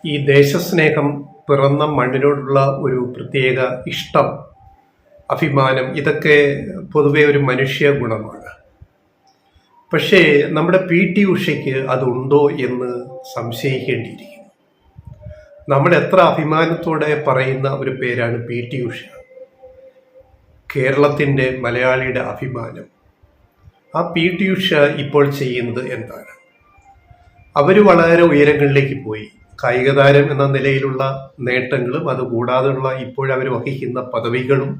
ഈ ദേശസ്നേഹം, പിറന്ന മണ്ണിനോടുള്ള ഒരു പ്രത്യേക ഇഷ്ടം, അഭിമാനം, ഇതൊക്കെ പൊതുവെ ഒരു മനുഷ്യ ഗുണമാണ്. പക്ഷേ നമ്മുടെ പി.ടി. ഉഷയ്ക്ക് അതുണ്ടോ എന്ന് സംശയിക്കേണ്ടിയിരിക്കുന്നു. നമ്മൾ എത്ര അഭിമാനത്തോടെ പറയുന്ന ഒരു പേരാണ് പി.ടി. ഉഷ. കേരളത്തിൻ്റെ, മലയാളിയുടെ അഭിമാനം. ആ പി.ടി. ഉഷ ഇപ്പോൾ ചെയ്യുന്നത് എന്താണ്? അവർ വളരെ ഉയരങ്ങളിലേക്ക് പോയി. കായിക താരം എന്ന നിലയിലുള്ള നേട്ടങ്ങളും അതുകൂടാതെയുള്ള ഇപ്പോഴവർ വഹിക്കുന്ന പദവികളും,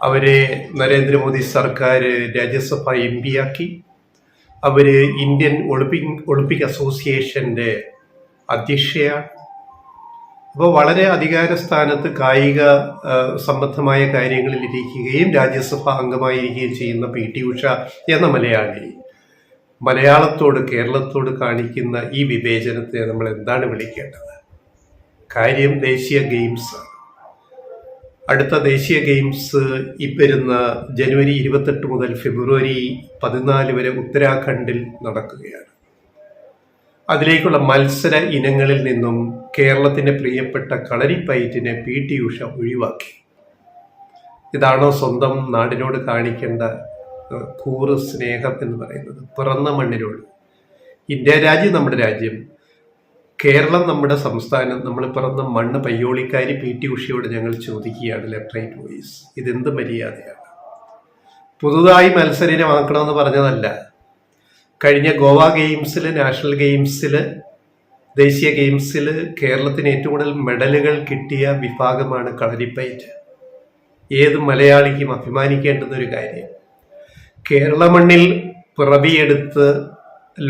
അവരെ നരേന്ദ്രമോദി സർക്കാർ രാജ്യസഭ എം.പി ആക്കി. അവർ ഇന്ത്യൻ ഒളിമ്പിക് അസോസിയേഷൻ്റെ അധ്യക്ഷയാണ്. അപ്പോൾ വളരെ അധികാര സ്ഥാനത്ത് കായിക സംബന്ധമായ കാര്യങ്ങളിൽ ഇരിക്കുകയും രാജ്യസഭ അംഗമായിരിക്കുകയും ചെയ്യുന്ന പി.ടി. ഉഷ എന്ന മലയാളി മലയാളത്തോട്, കേരളത്തോട് കാണിക്കുന്ന ഈ വിവേചനത്തെ നമ്മൾ എന്താണ് വിളിക്കേണ്ടത്? കാര്യം ദേശീയ ഗെയിംസ്. അടുത്ത ദേശീയ ഗെയിംസ് വരുന്ന ജനുവരി 28 മുതൽ ഫെബ്രുവരി 14 വരെ ഉത്തരാഖണ്ഡിൽ നടക്കുകയാണ്. അതിലേക്കുള്ള മത്സര ഇനങ്ങളിൽ നിന്നും കേരളത്തിൻ്റെ പ്രിയപ്പെട്ട കളരിപ്പയറ്റിനെ പി.ടി. ഉഷ ഒഴിവാക്കി. ഇതാണോ സ്വന്തം നാടിനോട് കാണിക്കേണ്ട കൂറ് സ്നേഹം എന്ന് പറയുന്നത്? പിറന്ന മണ്ണിനോട്. ഇന്ത്യ രാജ്യം നമ്മുടെ രാജ്യം, കേരളം നമ്മുടെ സംസ്ഥാനം, നമ്മൾ പിറന്ന മണ്ണ്. പയ്യോളിക്കാരി പി.ടി. ഉഷയോട് ഞങ്ങൾ ചോദിക്കുകയാണ്, ലെഫ്റ്റ് റൈറ്റ് വോയിസ്, ഇതെന്ത് മര്യാദയാണ്? പുതുതായി മത്സരമാക്കണമെന്ന് പറഞ്ഞതല്ല. കഴിഞ്ഞ ഗോവ ഗെയിംസിൽ, നാഷണൽ ഗെയിംസിൽ, ദേശീയ ഗെയിംസിൽ കേരളത്തിന് ഏറ്റവും കൂടുതൽ മെഡലുകൾ കിട്ടിയ വിഭാഗമാണ് കളരിപ്പയറ്റ്. ഏത് മലയാളിക്കും അഭിമാനിക്കേണ്ടുന്ന ഒരു കാര്യം. കേരള മണ്ണിൽ പിറവിയെടുത്ത്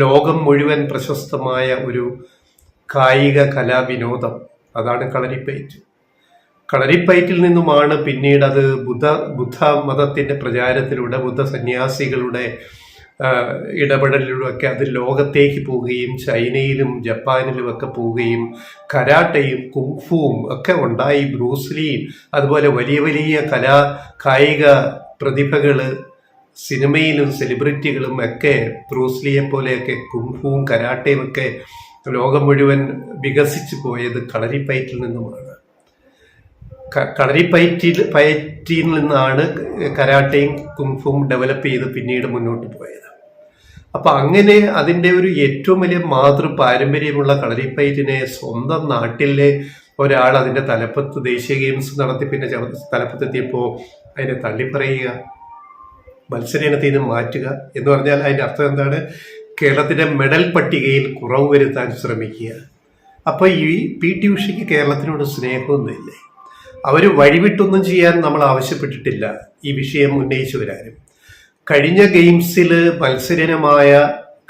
ലോകം മുഴുവൻ പ്രശസ്തമായ ഒരു കായിക കലാവിനോദം, അതാണ് കളരിപ്പയറ്റ്. കളരിപ്പയറ്റിൽ നിന്നുമാണ് പിന്നീട് അത് ബുദ്ധ മതത്തിൻ്റെ പ്രചാരത്തിലൂടെ, ബുദ്ധ സന്യാസികളുടെ ഇടപെടലിലൂടെയൊക്കെ അത് ലോകത്തേക്ക് പോവുകയും ചൈനയിലും ജപ്പാനിലും ഒക്കെ പോവുകയും കരാട്ടയും കുങ്ഫുവും ഒക്കെ ഉണ്ടായി. ബ്രൂസ്ലിയും അതുപോലെ വലിയ വലിയ കായിക പ്രതിഭകൾ സിനിമയിലും സെലിബ്രിറ്റികളും ഒക്കെ ബ്രൂസ്ലിയെ പോലെയൊക്കെ കുങ്ഫുവും കരാട്ടയും ഒക്കെ ലോകം മുഴുവൻ വികസിച്ചു പോയത് കളരിപ്പയറ്റിൽ നിന്നുമാണ്. കളരിപ്പയറ്റിൽ നിന്നാണ് കരാട്ടയും കുങ്ഫുവും ഡെവലപ്പ് ചെയ്ത് പിന്നീട് മുന്നോട്ട് പോയത്. അപ്പം അങ്ങനെ അതിൻ്റെ ഒരു ഏറ്റവും വലിയ മാതൃ പാരമ്പര്യമുള്ള കളരിപ്പയറ്റിനെ സ്വന്തം നാട്ടിലെ ഒരാൾ അതിൻ്റെ തലപ്പത്ത് ദേശീയ ഗെയിംസ് നടത്തി പിന്നെ തലപ്പത്തെത്തിയപ്പോൾ അതിനെ തള്ളിപ്പറയുക, മത്സര ഇനത്തിൽ നിന്ന് മാറ്റുക എന്ന് പറഞ്ഞാൽ അതിൻ്റെ അർത്ഥം എന്താണ്? കേരളത്തിൻ്റെ മെഡൽ പട്ടികയിൽ കുറവ് വരുത്താൻ ശ്രമിക്കുക. അപ്പോൾ ഈ പി.ടി. ഉഷയ്ക്ക് കേരളത്തിനോട് സ്നേഹമൊന്നുമില്ലേ? അവർ വഴിവിട്ടൊന്നും ചെയ്യാൻ നമ്മൾ ആവശ്യപ്പെട്ടിട്ടില്ല ഈ വിഷയം ഉന്നയിച്ചു വരാനും. കഴിഞ്ഞ ഗെയിംസിൽ മത്സരയിനമായ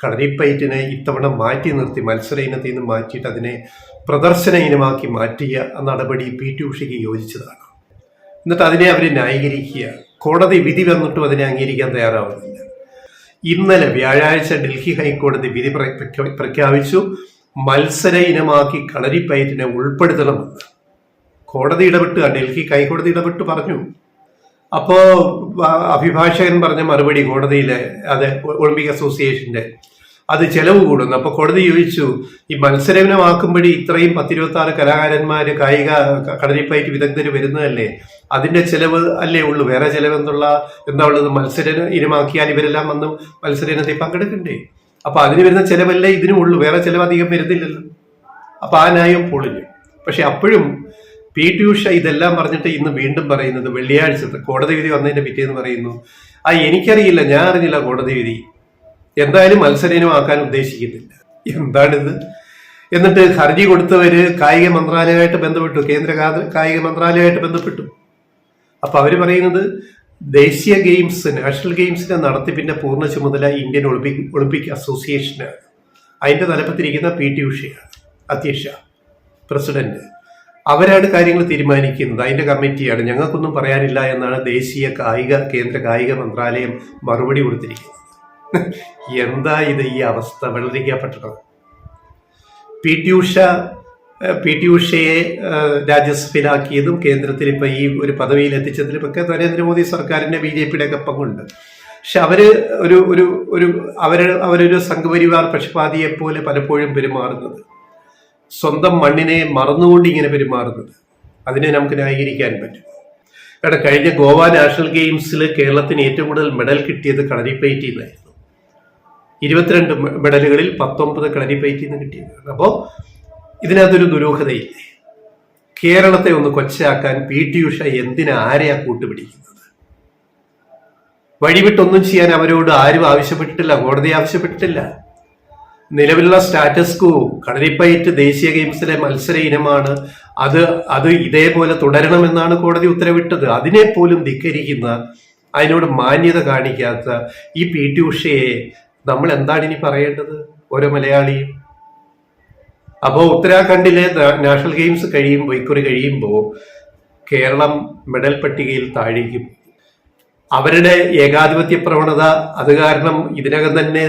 കളരിപ്പയറ്റിനെ ഇത്തവണ മാറ്റി നിർത്തി, മത്സര ഇനത്തിൽ നിന്ന് മാറ്റിയിട്ട് അതിനെ പ്രദർശന ഇനമാക്കി മാറ്റിയ നടപടി പി.ടി. ഉഷയ്ക്ക് യോജിച്ചതാണ്. എന്നിട്ട് അതിനെ അവർ ന്യായീകരിക്കുക. കോടതി വിധി വന്നിട്ടും അതിനെ അംഗീകരിക്കാൻ തയ്യാറാവുന്നില്ല. ഇന്നലെ വ്യാഴാഴ്ച ഡൽഹി ഹൈക്കോടതി വിധി പ്രഖ്യാപിച്ചു, മത്സര ഇനമാക്കി കളരിപ്പയറ്റിനെ ഉൾപ്പെടുത്തണമെന്ന്. കോടതി ഇടപെട്ട്, ഡൽഹി ഹൈക്കോടതി ഇടപെട്ട് പറഞ്ഞു. അപ്പോ അഭിഭാഷകൻ പറഞ്ഞ മറുപടി കോടതിയിലെ, അത് ഒളിമ്പിക് അസോസിയേഷന്റെ, അത് ചെലവ് കൂടുന്നു. അപ്പൊ കോടതി ചോദിച്ചു, ഈ മത്സരമാക്കുമ്പോഴേ ഇത്രയും 10-26 കലാകാരന്മാര്, കായിക കളരിപ്പയറ്റ് വിദഗ്ധര് വരുന്നതല്ലേ, അതിന്റെ ചെലവ് അല്ലേ ഉള്ളൂ, വേറെ ചെലവ് എന്താ ഉള്ളത്? മത്സര ഇനമാക്കിയാൽ ഇവരെല്ലാം വന്ന് മത്സര ഇനത്തിൽ പങ്കെടുക്കണ്ടേ? അപ്പൊ അതിന് വരുന്ന ചെലവല്ലേ ഇതിനും ഉള്ളൂ, വേറെ ചെലവ് അധികം വരുന്നില്ലല്ലോ. അപ്പൊ ആ ന്യായം പൊളിഞ്ഞു. പക്ഷെ അപ്പോഴും പി.ടി. ഉഷ ഇതെല്ലാം പറഞ്ഞിട്ട് ഇന്ന് വീണ്ടും പറയുന്നത്, വെള്ളിയാഴ്ചത്തെ കോടതി വിധി വന്നതിന്റെ പിറ്റേന്ന് പറയുന്നു, എനിക്കറിയില്ല, ഞാൻ അറിഞ്ഞില്ല കോടതി വിധി, എന്തായാലും മത്സരയിനമാക്കാൻ ഉദ്ദേശിക്കുന്നില്ല. എന്താണിത്? എന്നിട്ട് ഹർജി കൊടുത്തവര് കായിക മന്ത്രാലയമായിട്ട് ബന്ധപ്പെട്ടു, കേന്ദ്ര കായിക മന്ത്രാലയമായിട്ട് ബന്ധപ്പെട്ടു. അപ്പൊ അവര് പറയുന്നത് ദേശീയ ഗെയിംസ്, നാഷണൽ ഗെയിംസിന്റെ നടത്തിപ്പിന്റെ പൂർണ്ണ ചുമതല ഇന്ത്യൻ ഒളിമ്പിക് അസോസിയേഷനാണ്. അതിന്റെ തലപ്പത്തിരിക്കുന്ന പി.ടി. ഉഷയാണ് അധ്യക്ഷ, പ്രസിഡന്റ്. അവരാണ് കാര്യങ്ങൾ തീരുമാനിക്കുന്നത്, അതിന്റെ കമ്മിറ്റിയാണ്. ഞങ്ങൾക്കൊന്നും പറയാനില്ല എന്നാണ് കേന്ദ്ര കായിക മന്ത്രാലയം മറുപടി കൊടുത്തിരിക്കുന്നത്. എന്താ ഇത് ഈ അവസ്ഥ? വെള്ളരിക്കപ്പെട്ടത്. പി.ടി. ഉഷയെ രാജ്യസഭയിലാക്കിയതും കേന്ദ്രത്തിൽ ഇപ്പൊ ഈ ഒരു പദവിയിൽ എത്തിച്ചതിലും ഒക്കെ നരേന്ദ്രമോദി സർക്കാരിന്റെ BJP-യുടെ ഒക്കെ പങ്കുണ്ട്. പക്ഷെ അവരൊരു സംഘപരിവാർ പക്ഷപാതിയെ പോലെ പലപ്പോഴും പെരുമാറുന്നത്. സ്വന്തം മണ്ണിനെ മറന്നുകൊണ്ട് ഇങ്ങനെ പെരുമാറുന്നത്? അതിനെ നമുക്ക് ന്യായീകരിക്കാൻ പറ്റും. കാരണം കഴിഞ്ഞ ഗോവ നാഷണൽ ഗെയിംസിൽ കേരളത്തിന് ഏറ്റവും കൂടുതൽ മെഡൽ കിട്ടിയത് കളരിപ്പയറ്റിൽ നിന്നായിരുന്നു. 22 മെഡലുകളിൽ 19 കളരിപ്പയറ്റിൽ നിന്ന് കിട്ടിയതാണ്. അപ്പോൾ ഇതിനകത്തൊരു ദുരൂഹതയില്ലേ? കേരളത്തെ ഒന്ന് കൊച്ചയാക്കാൻ പി.ടി. ഉഷ എന്തിനാ ആരെയാ കൂട്ടുപിടിക്കുന്നത്? വഴിവിട്ടൊന്നും ചെയ്യാൻ അവരോട് ആരും ആവശ്യപ്പെട്ടിട്ടില്ല, കോടതി ആവശ്യപ്പെട്ടിട്ടില്ല. നിലവിലുള്ള സ്റ്റാറ്റസ് കോ കളരിപ്പയറ്റ് ദേശീയ ഗെയിംസിലെ മത്സര ഇനമാണ്, അത് ഇതേപോലെ തുടരണമെന്നാണ് കോടതി ഉത്തരവിട്ടത്. അതിനെ പോലും ധിക്കരിക്കുന്ന, അതിനോട് മാന്യത കാണിക്കാത്ത ഈ പി.ടി. ഉഷയെ നമ്മൾ എന്താണ് ഇനി പറയേണ്ടത് ഓരോ മലയാളിയും? അപ്പോൾ ഉത്തരാഖണ്ഡിലെ നാഷണൽ ഗെയിംസ് ഇക്കുറി കഴിയുമ്പോൾ കേരളം മെഡൽ പട്ടികയിൽ താഴേക്ക് പോകും. അവരുടെ ഏകാധിപത്യ പ്രവണത അത് കാരണം ഇതിനകം തന്നെ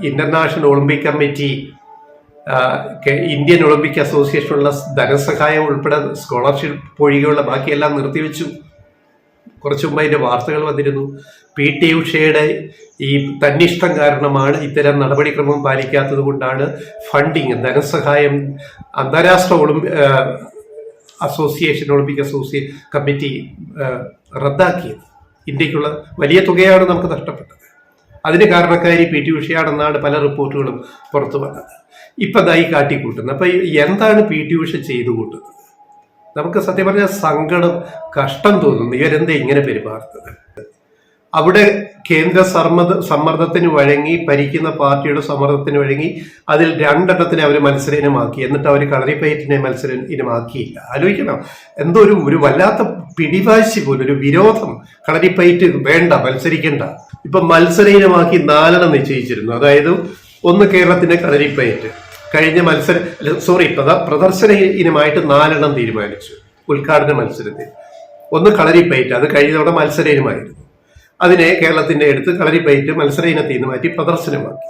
international Olympic committee, Indian Olympic അസോസിയേഷനുള്ള ധനസഹായം ഉൾപ്പെടെ സ്കോളർഷിപ്പ് ഒഴികെയുള്ള ബാക്കിയെല്ലാം നിർത്തിവെച്ചു. കുറച്ചു മുമ്പ് അതിന്റെ വാർത്തകൾ വന്നിരുന്നു. പി.ടി. ഉഷയുടെ ഈ തന്നിഷ്ടം കാരണമാണ്, ഇത്തരം നടപടിക്രമം പാലിക്കാത്തത് കൊണ്ടാണ് ഫണ്ടിങ്, ധനസഹായം അന്താരാഷ്ട്ര ഒളിമ്പിക് കമ്മിറ്റി റദ്ദാക്കിയത്. ഇന്ത്യക്കുള്ള വലിയ തുകയാണ് നമുക്ക് നഷ്ടപ്പെട്ടത്. അതിന് കാരണക്കാരി പി.ടി. ഉഷയാണെന്നാണ് പല റിപ്പോർട്ടുകളും പുറത്തു വന്നത്. ഇപ്പൊ ദായി കാട്ടിക്കൂട്ടുന്നത്. അപ്പൊ എന്താണ് പി.ടി. ഉഷ ചെയ്തു കൂട്ടുന്നത്? നമുക്ക് സത്യം പറഞ്ഞാൽ സങ്കടം, കഷ്ടം തോന്നുന്നു. ഇവരെന്താ ഇങ്ങനെ പെരുമാറുന്നത്? അവിടെ കേന്ദ്ര സമ്മർദ്ദത്തിന് വഴങ്ങി, ഭരിക്കുന്ന പാർട്ടിയുടെ സമ്മർദ്ദത്തിന് വഴങ്ങി അതിൽ 2 അവർ മത്സര ഇനമാക്കി. എന്നിട്ട് അവർ കളരിപ്പയറ്റിനെ മത്സര ഇനമാക്കിയില്ല. ആലോചിക്കണം, എന്തോ ഒരു വല്ലാത്ത പിടിവാശി പോലും, ഒരു വിരോധം. കളരിപ്പയറ്റ് വേണ്ട, മത്സരിക്കണ്ട. ഇപ്പൊ മത്സര ഇനമാക്കി 4 നിശ്ചയിച്ചിരുന്നു. അതായത് ഒന്ന് കേരളത്തിന്റെ കളരിപ്പയറ്റ്, കഴിഞ്ഞ പ്രദർശന ഇനമായിട്ട് 4 തീരുമാനിച്ചു ഉദ്ഘാടന മത്സരത്തിൽ. ഒന്ന് കളരിപ്പയറ്റ്, അത് കഴിഞ്ഞ തവണ മത്സര ഇനമായിരുന്നു. അതിനെ കേരളത്തിന്റെ അടുത്ത് കളരിപ്പയറ്റ് മത്സര ഇനത്തിൽ നിന്ന് മാറ്റി പ്രദർശനമാക്കി.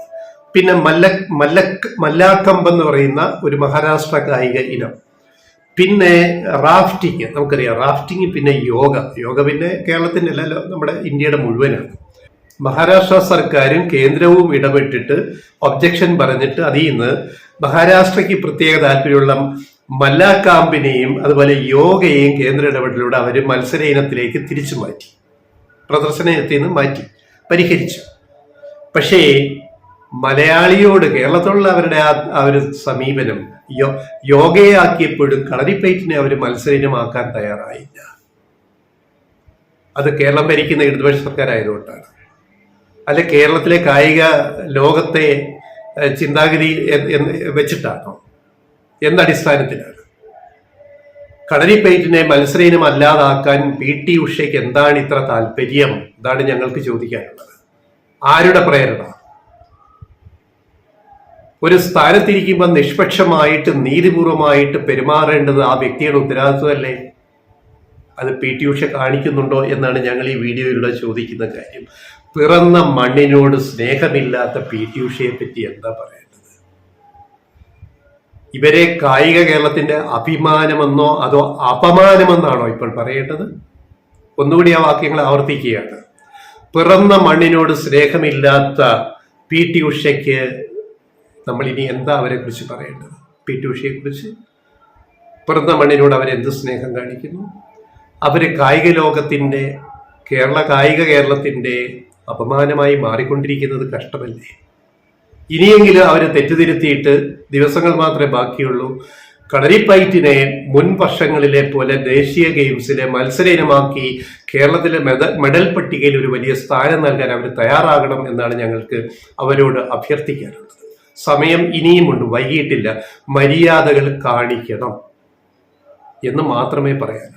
പിന്നെ മല്ലാക്കമ്പ് എന്ന് പറയുന്ന ഒരു മഹാരാഷ്ട്ര കായിക ഇനം. പിന്നെ റാഫ്റ്റിംഗ്, നമുക്കറിയാം റാഫ്റ്റിംഗ്. പിന്നെ യോഗ പിന്നെ കേരളത്തിന്റെ അല്ല, നമ്മുടെ ഇന്ത്യയുടെ മുഴുവനാണ്. മഹാരാഷ്ട്ര സർക്കാരും കേന്ദ്രവും ഇടപെട്ടിട്ട് ഒബ്ജക്ഷൻ പറഞ്ഞിട്ട് അതിൽ നിന്ന് മഹാരാഷ്ട്രയ്ക്ക് പ്രത്യേക താല്പര്യമുള്ള മല്ലാക്കാമ്പിനെയും അതുപോലെ യോഗയെയും കേന്ദ്ര ഇടപെടലിലൂടെ അവർ മത്സര ഇനത്തിലേക്ക് തിരിച്ചു മാറ്റി, പ്രദർശന ഇനത്തിൽ നിന്ന് മാറ്റി, പരിഹരിച്ചു. പക്ഷേ മലയാളിയോട്, കേരളത്തിലുള്ള അവരുടെ ആ ഒരു സമീപനം, യോഗയെ ആക്കിയപ്പോഴും കളരിപ്പയറ്റിനെ അവർ മത്സര ഇനമാക്കാൻ തയ്യാറായില്ല. അത് കേരളം ഭരിക്കുന്ന ഇടതുപക്ഷ സർക്കാരായതുകൊണ്ടാണ്. അല്ലെ കേരളത്തിലെ കായിക ലോകത്തെ ചിന്താഗതി വെച്ചിട്ടാണോ? എന്തടിസ്ഥാനത്തിലാണ്? കളരിപ്പയറ്റിനെ മത്സര ഇനം അല്ലാതാക്കാൻ പി.ടി. ഉഷയ്ക്ക് എന്താണ് ഇത്ര താല്പര്യം? ഇതാണ് ഞങ്ങൾക്ക് ചോദിക്കാനുള്ളത്. ആരുടെ പ്രേരണ? ഒരു സ്ഥാനത്തിരിക്കുമ്പോൾ നിഷ്പക്ഷമായിട്ട് നീതിപൂർവമായിട്ട് പെരുമാറേണ്ടത് ആ വ്യക്തിയുടെ ഉത്തരവാദിത്വമല്ലേ? അത് പി.ടി. ഉഷ കാണിക്കുന്നുണ്ടോ എന്നാണ് ഞങ്ങൾ ഈ വീഡിയോയിലൂടെ ചോദിക്കുന്ന കാര്യം. പിറന്ന മണ്ണിനോട് സ്നേഹമില്ലാത്ത പി.ടി. ഉഷയെ പറ്റി എന്താ പറയേണ്ടത്? ഇവരെ കായിക കേരളത്തിന്റെ അഭിമാനമെന്നോ അതോ അപമാനമെന്നാണോ ഇപ്പോൾ പറയേണ്ടത്? ഒന്നുകൂടി ആ വാക്യങ്ങൾ ആവർത്തിക്കുകയാണ്. പിറന്ന മണ്ണിനോട് സ്നേഹമില്ലാത്ത പി.ടി. ഉഷയ്ക്ക് നമ്മൾ ഇനി എന്താ അവരെ കുറിച്ച് പറയേണ്ടത്? പി.ടി. ഉഷയെ കുറിച്ച് പിറന്ന മണ്ണിനോട് അവരെന്ത് സ്നേഹം കാണിക്കുന്നു? അവര് കായിക ലോകത്തിന്റെ, കേരളത്തിന്റെ അപമാനമായി മാറിക്കൊണ്ടിരിക്കുന്നത് കഷ്ടമല്ലേ? ഇനിയെങ്കിലും അവര് തെറ്റുതിരുത്തിയിട്ട് ദിവസങ്ങൾ മാത്രമേ ബാക്കിയുള്ളൂ. കളരിപ്പയറ്റിനെ മുൻ വർഷങ്ങളിലെ പോലെ ദേശീയ ഗെയിംസിലെ മത്സര ഇനമാക്കി കേരളത്തിലെ മെഡൽ പട്ടികയിൽ ഒരു വലിയ സ്ഥാനം നൽകാൻ അവർ തയ്യാറാകണം എന്നാണ് ഞങ്ങൾക്ക് അവരോട് അഭ്യർത്ഥിക്കാനുള്ളത്. സമയം ഇനിയുമുണ്ട്, വൈകിട്ടില്ല. മര്യാദകൾ കാണിക്കണം എന്ന് മാത്രമേ പറയാനുള്ളൂ.